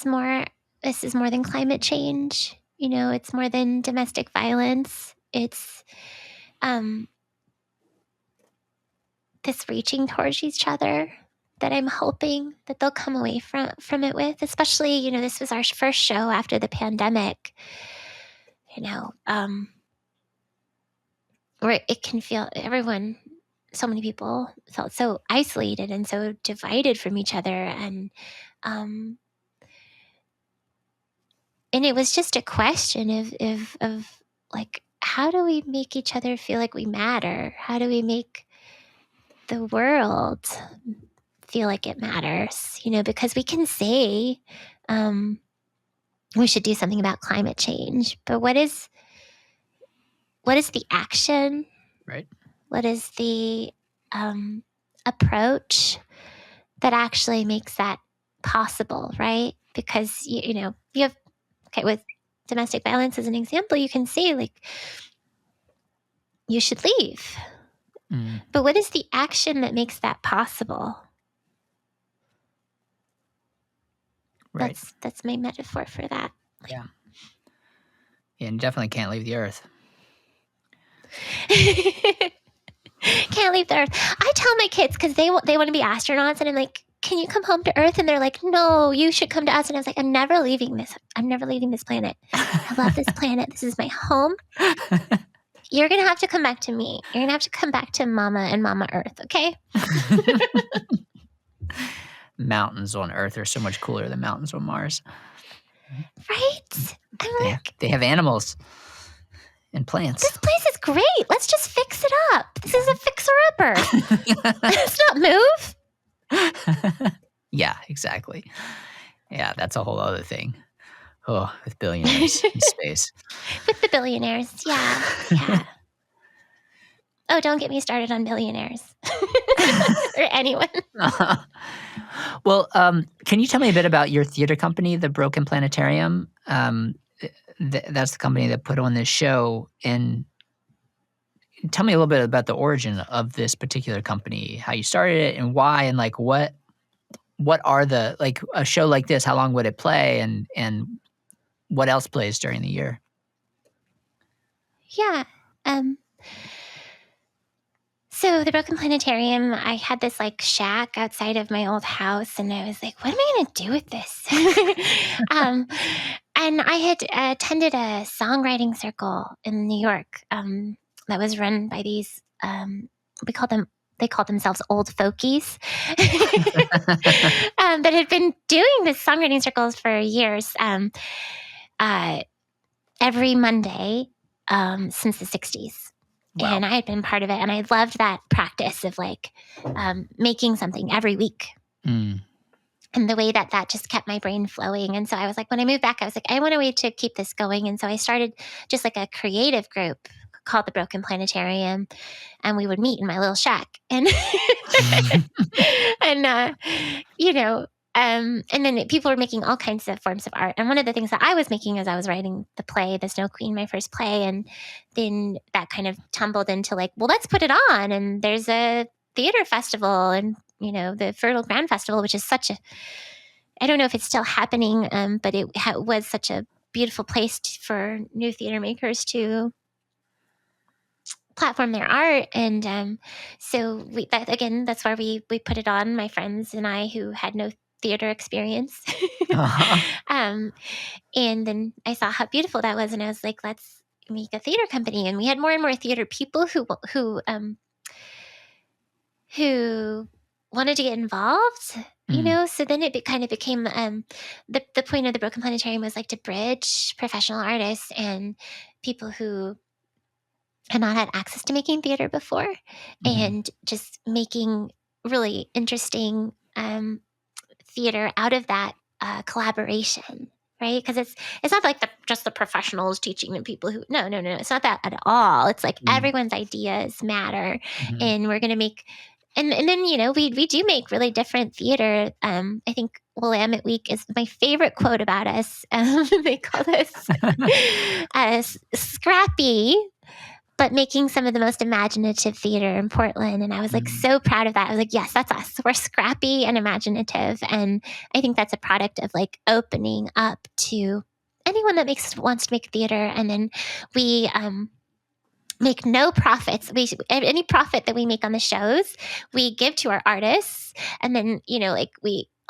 more than climate change. It's more than domestic violence. It's this reaching towards each other that I'm hoping that they'll come away from it with. Especially, this was our first show after the pandemic. Where it can feel so many people felt so isolated and so divided from each other, and it was just a question of like, how do we make each other feel like we matter? How do we make the world feel like it matters? Because we can say we should do something about climate change, but what is the action? Right. What is the approach that actually makes that possible, right? Because you have with domestic violence as an example, you can say like, you should leave, but what is the action that makes that possible? Right. That's my metaphor for that. Yeah, and definitely can't leave the earth. Can't leave the earth. I tell my kids, because they want to be astronauts, and I'm like, can you come home to Earth? And they're like, no, you should come to us. And I was like, I'm never leaving this planet. I love this planet. This is my home. You're going to have to come back to me. You're going to have to come back to Mama and Mama Earth, okay? Mountains on Earth are so much cooler than mountains on Mars. Right? They have animals and plants. This place is great. Let's just fix it up. This is a fixer-upper. Let's not move. Yeah, exactly. Yeah, that's a whole other thing. Oh, with billionaires in space. With the billionaires, yeah. Oh, don't get me started on billionaires. Or anyone. Well, can you tell me a bit about your theater company, the Broken Planetarium? that's the company that put on this show. And tell me a little bit about the origin of this particular company, how you started it and why, and like what are the, like, a show like this, how long would it play, and what else plays during the year? Yeah. So the Broken Planetarium, I had this like shack outside of my old house, and I was like, what am I going to do with this? And I had attended a songwriting circle in New York that was run by these, they called themselves old fogies that had been doing this songwriting circles for years, every Monday since the 60s. Wow. And I had been part of it, and I loved that practice of like making something every week. And the way that just kept my brain flowing. And so I was like, when I moved back, I was like, I want a way to keep this going. And so I started just like a creative group called the Broken Planetarium, and we would meet in my little shack. And and then people were making all kinds of forms of art. And one of the things that I was making as I was writing the play, The Snow Queen, my first play, and then that kind of tumbled into like, well, let's put it on. And there's a theater festival, and the Fertile Ground Festival, which is such a, I don't know if it's still happening, but it was such a beautiful place for new theater makers to platform their art. And so that's where we put it on, my friends and I, who had no theater experience. And then I saw how beautiful that was, and I was like, let's make a theater company. And we had more and more theater people who wanted to get involved, so then it kind of became the point of the Broken Planetarium was like to bridge professional artists and people who had not had access to making theater before, and just making really interesting theater out of that collaboration, right? Because it's not like just the professionals teaching the people who no, it's not that at all. It's like everyone's ideas matter, and we're going to make. And then we do make really different theater. I think Willamette Week is my favorite quote about us. They call us scrappy, but making some of the most imaginative theater in Portland. And I was like so proud of that. I was like, yes, that's us. We're scrappy and imaginative. And I think that's a product of like opening up to anyone that wants to make theater. And then we make no profits. Any profit that we make on the shows, we give to our artists. And then,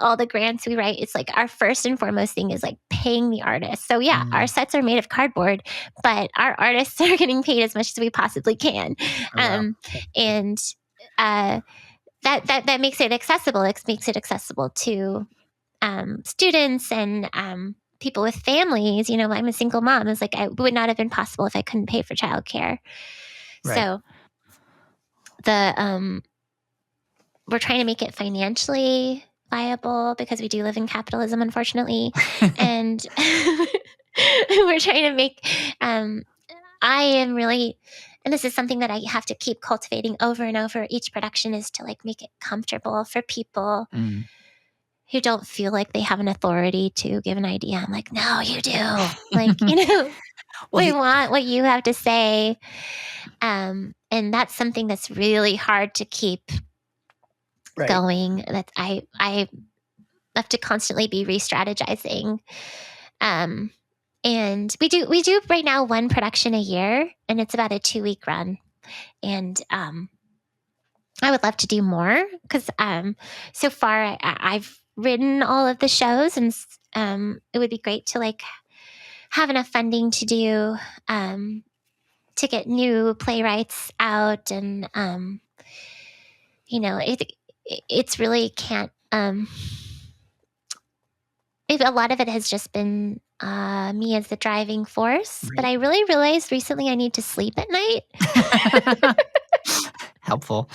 all the grants we write, it's like our first and foremost thing is like paying the artists. So yeah, our sets are made of cardboard, but our artists are getting paid as much as we possibly can. And that makes it accessible. It makes it accessible to students and people with families. I'm a single mom. It's like, it would not have been possible if I couldn't pay for childcare. Right. So we're trying to make it financially viable because we do live in capitalism, unfortunately. And we're trying to make, I am really, and this is something that I have to keep cultivating over and over each production, is to like make it comfortable for people who don't feel like they have an authority to give an idea. I'm like, no, you do. Like, we want what you have to say. And that's something that's really hard to keep going. That I have to constantly be re-strategizing. And we do right now one production a year, and it's about a 2-week run. And I would love to do more, because so far I've written all of the shows, and it would be great to like have enough funding to do to get new playwrights out. And it's really can't a lot of it has just been me as the driving force. But I really realized recently I need to sleep at night. Helpful.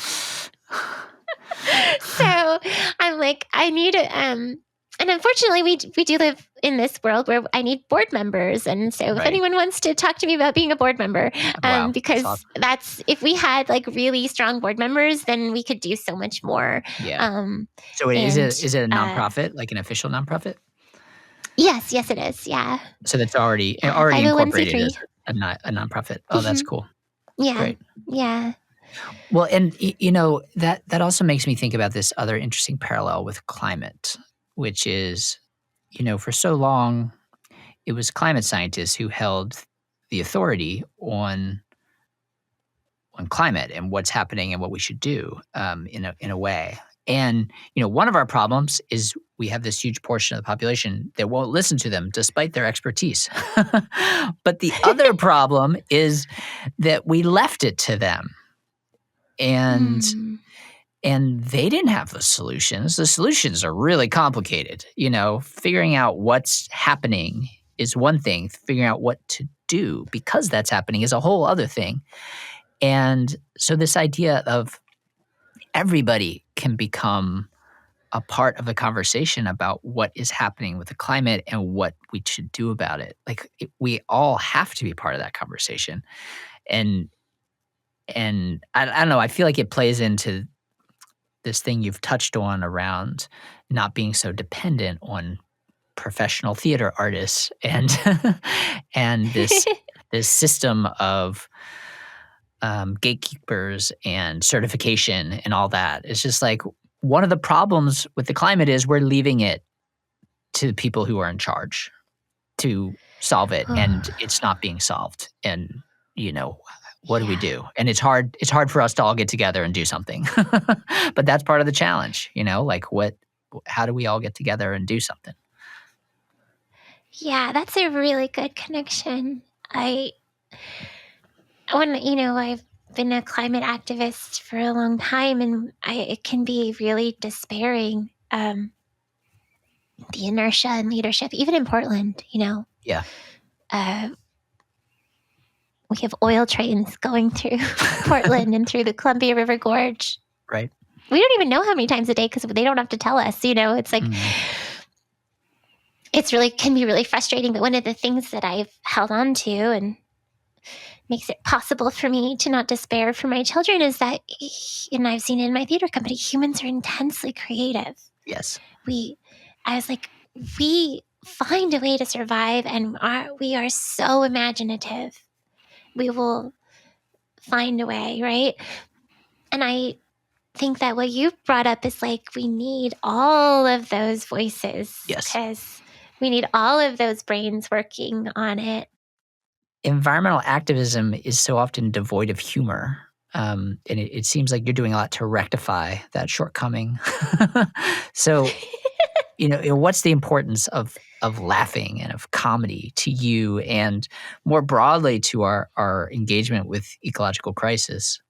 So I'm like, I need and unfortunately we do live in this world where I need board members. And so if anyone wants to talk to me about being a board member, because that's awesome. If we had like really strong board members, then we could do so much more. Yeah. So wait, is it a nonprofit, like an official nonprofit? Yes, it is. Yeah. So that's already Yeah. incorporated 501c3. as a nonprofit. Oh, that's cool. Yeah. Great. Yeah. Well, and that also makes me think about this other interesting parallel with climate, which is, for so long it was climate scientists who held the authority on climate and what's happening and what we should do, in a way. And one of our problems is we have this huge portion of the population that won't listen to them despite their expertise. But the other problem is that we left it to them, and Mm. they didn't have the solutions. The solutions are really complicated. Figuring out what's happening is one thing. Figuring out what to do because that's happening is a whole other thing. And so this idea of everybody can become a part of the conversation about what is happening with the climate and what we should do about it. We all have to be part of that conversation. And I don't know, I feel like it plays into this thing you've touched on around not being so dependent on professional theater artists and and this system of gatekeepers and certification and all that. It's just like one of the problems with the climate is we're leaving it to the people who are in charge to solve it, and it's not being solved. And what do we do? And it's hard for us to all get together and do something. But that's part of the challenge, how do we all get together and do something? Yeah, that's a really good connection. I've been a climate activist for a long time, and it can be really despairing. The inertia and leadership, even in Portland, Yeah. We have oil trains going through Portland and through the Columbia River Gorge. Right. We don't even know how many times a day because they don't have to tell us. It's like it's really can be really frustrating. But one of the things that I've held on to and makes it possible for me to not despair for my children is that, and I've seen it in my theater company, humans are intensely creative. Yes. I was like, we find a way to survive, and we are so imaginative. We will find a way, right? And I think that what you brought up is like, we need all of those voices. Yes. Because we need all of those brains working on it. Environmental activism is so often devoid of humor. And it seems like you're doing a lot to rectify that shortcoming. So, what's the importance of laughing and of comedy to you, and more broadly to our engagement with ecological crisis?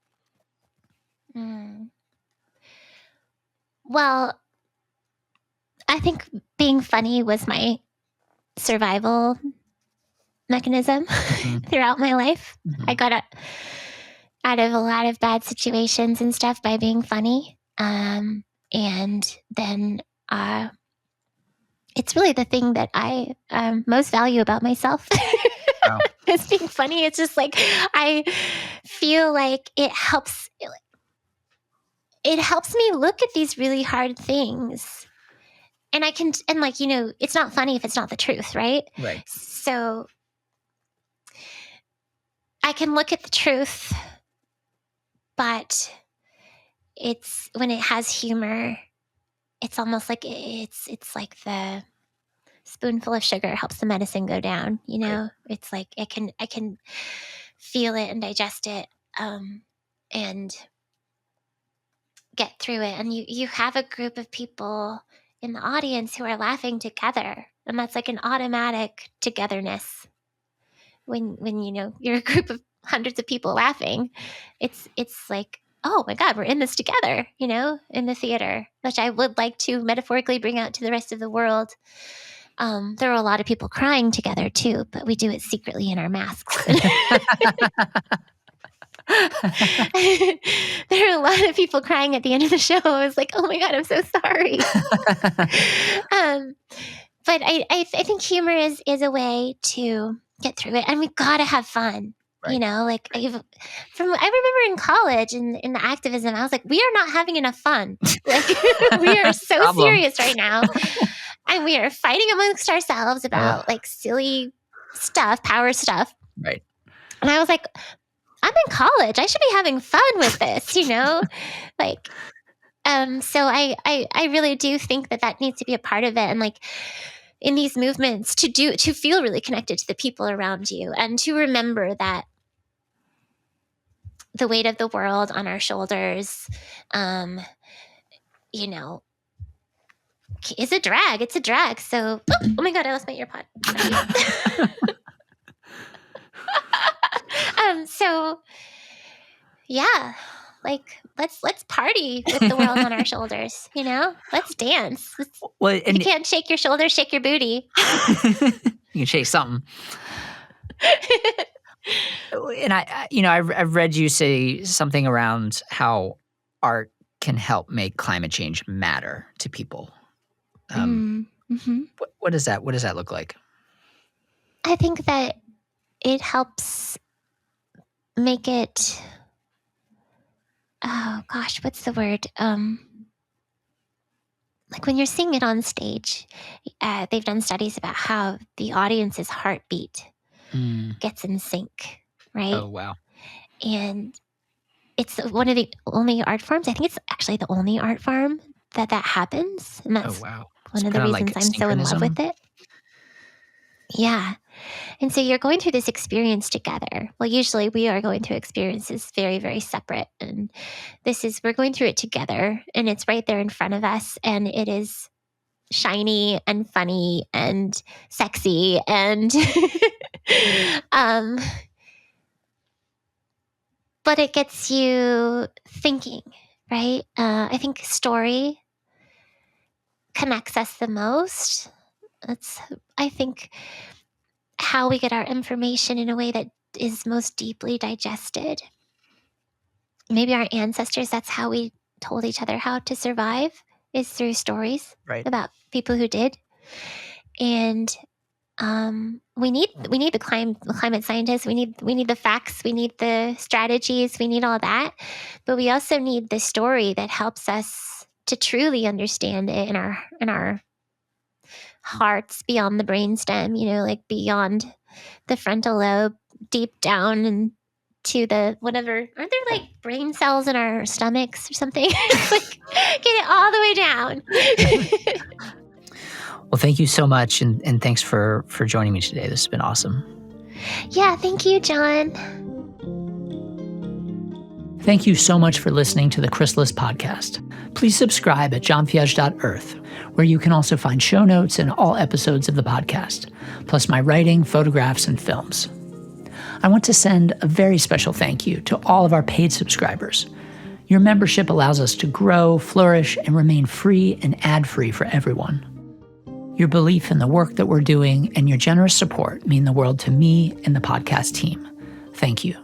Well, I think being funny was my survival mechanism throughout my life. I got out of a lot of bad situations and stuff by being funny. And then it's really the thing that I most value about myself. Wow. Is being funny. It's just like I feel like it helps me look at these really hard things. And it's not funny if it's not the truth, right? Right. So I can look at the truth, but it's when it has humor, it's almost like it's like the spoonful of sugar helps the medicine go down. Right. It's like I can feel it and digest it, and get through it. And you have a group of people in the audience who are laughing together, and that's like an automatic togetherness. When you're a group of hundreds of people laughing, it's like, oh my God, we're in this together, in the theater, which I would like to metaphorically bring out to the rest of the world. There are a lot of people crying together too, but we do it secretly in our masks. There are a lot of people crying at the end of the show. I was like, oh my God, I'm so sorry. But I think humor is a way to get through it, and we gotta have fun. Right. I remember in college in the activism, I was like, we are not having enough fun. Like we are so serious right now. And we are fighting amongst ourselves about like silly stuff, power stuff. Right. And I was like, I'm in college. I should be having fun with this, you know? Like, so I really do think that needs to be a part of it. And like in these movements to feel really connected to the people around you and to remember that the weight of the world on our shoulders, you know, is a drag. It's a drag. So, oh my God, I lost my earpod. So yeah, like let's party with the world on our shoulders, you know? Let's dance. Well, if you can't shake your shoulders, shake your booty. You can shake something. And I've read you say something around how art can help make climate change matter to people. What does that look like? I think that it helps make it, oh gosh, what's the word? Like when you're seeing it on stage, they've done studies about how the audience's heartbeat gets in sync, right? Oh, wow. And it's one of the only art forms. I think it's actually the only art form that happens. And that's one of the reasons I'm so in love with it. Yeah. And so you're going through this experience together. Well, usually we are going through experiences very, very separate. And we're going through it together. And it's right there in front of us. And it is shiny and funny and sexy and but it gets you thinking, right? I think story connects us the most. That's, I think, how we get our information in a way that is most deeply digested. Maybe our ancestors, that's how we told each other how to survive, is through stories about people who did. And we need the climate scientists. We need the facts. We need the strategies. We need all that. But we also need the story that helps us to truly understand it in our hearts, beyond the brainstem. You know, like beyond the frontal lobe, deep down and to the whatever. Aren't there like brain cells in our stomachs or something? Like get it all the way down. Well, thank you so much, and thanks for joining me today. This has been awesome. Yeah, thank you, John. Thank you so much for listening to the Chrysalis podcast. Please subscribe at johnfiege.earth, where you can also find show notes and all episodes of the podcast, plus my writing, photographs, and films. I want to send a very special thank you to all of our paid subscribers. Your membership allows us to grow, flourish, and remain free and ad-free for everyone. Your belief in the work that we're doing and your generous support mean the world to me and the podcast team. Thank you.